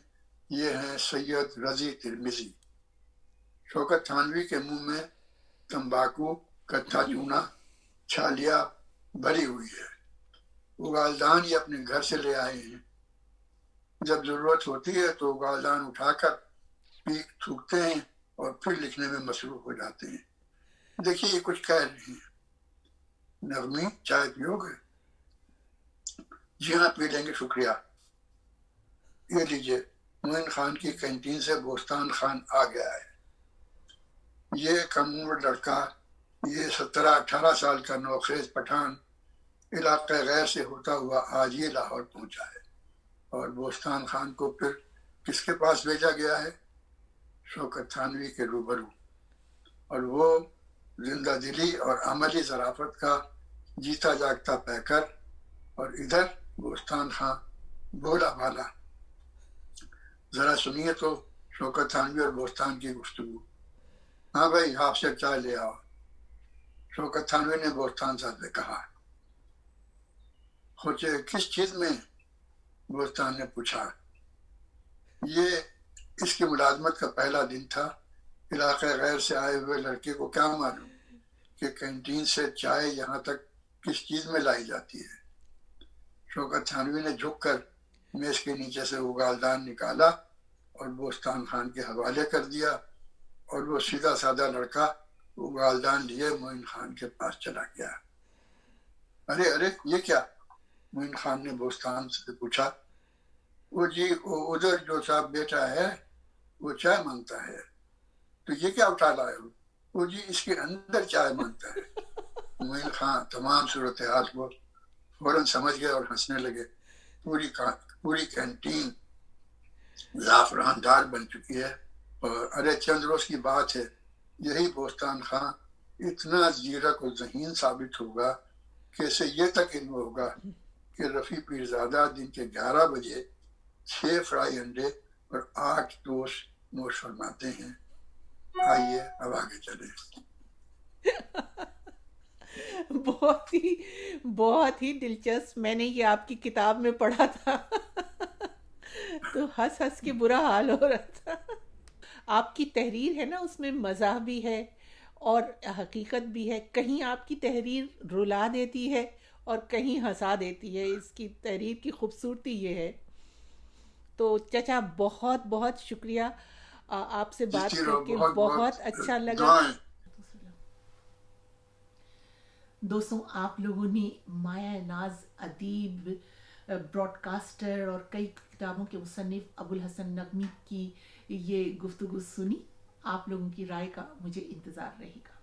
یہ ہیں سید رضی ترمذی. شوکت تھانوی کے منہ میں تمباکو، کتھا چونا، چھالیا بھری ہوئی ہے. اگالدان یہ اپنے گھر سے لے آئے ہیں. جب ضرورت ہوتی ہے تو اگالدان اٹھا کر پیک تھوکتے ہیں اور پھر لکھنے میں مصروف ہو جاتے ہیں. دیکھیے یہ کچھ کہہ رہے ہیں. نغمی چائے پیو گے؟ جی ہاں پی لیں گے شکریہ. یہ لیجیے معین خان کی کینٹین سے بوستان خان آ گیا ہے. یہ کم عمر لڑکا، یہ 17-18 سال کا نوخیز پٹھان علاقہ غیر سے ہوتا ہوا آج یہ لاہور پہنچا ہے. اور بوستان خان کو پھر کس کے پاس بھیجا گیا ہے؟ شوکت تھانوی کے روبرو. اور وہ زندہ دلی اور عملی ظرافت کا جیتا جاگتا پیکر، اور ادھر بوستان خان بولا بالا. ذرا سنیے تو شوکت تھانوی اور بوستان کی گفتگو. ہاں بھائی آپ سے چائے لے آؤ. شوکت تھانوی نے بوستان صاحب سے کہا. سوچے کس چیز میں؟ بوستان نے پوچھا. یہ اس کی ملازمت کا پہلا دن تھا. علاقہ غیر سے آئے ہوئے لڑکے کو کیا معلوم کہ کینٹین سے چائے یہاں تک کس چیز میں لائی جاتی ہے. شوکت تھانوی نے جھک کر میز کے نیچے سے اگالدان نکالا اور بوستان خان کے حوالے کر دیا، اور وہ سیدھا سادہ لڑکا اگالدان لیے معین خان کے پاس چلا گیا. ارے ارے یہ کیا؟ معین خان نے بوستان سے پوچھا. وہ جی وہ ادھر جو صاحب بیٹا ہے وہ چائے مانگتا ہے. تو یہ کیا اٹھا لائے ہو؟ وہ جی اس کے اندر چائے مانگتا ہے. معین خان تمام صورتحال کو فوراً سمجھ گئے اور ہنسنے لگے. پوری کینٹین زعفران دار بن چکی ہے. اور ارے چند روز کی بات ہے یہی بوستان خان اتنا زیرک و ذہین ثابت ہوگا کہ اسے یہ تک علم ہوگا کہ رفیع پیرزادہ دن کے 11 بجے 6 فرائی انڈے اور 8 ٹوسٹ نوش فرماتے ہیں. آئیے اب آگے چلیں. بہت ہی دلچسپ. میں نے یہ آپ کی کتاب میں پڑھا تھا تو ہنس ہنس کے برا حال ہو رہا تھا. آپ کی تحریر ہے نا اس میں مزاح بھی ہے اور حقیقت بھی ہے. کہیں آپ کی تحریر رلا دیتی ہے اور کہیں ہنسا دیتی ہے. اس کی تحریر کی خوبصورتی یہ ہے. تو چچا بہت بہت شکریہ. آپ سے بات کر کے بہت اچھا لگا. دوستوں آپ لوگوں نے مایا ناز ادیب، براڈ کاسٹر اور کئی کتابوں کے مصنف ابوالحسن نغمی کی یہ گفتگو سنی. آپ لوگوں کی رائے کا مجھے انتظار رہے گا.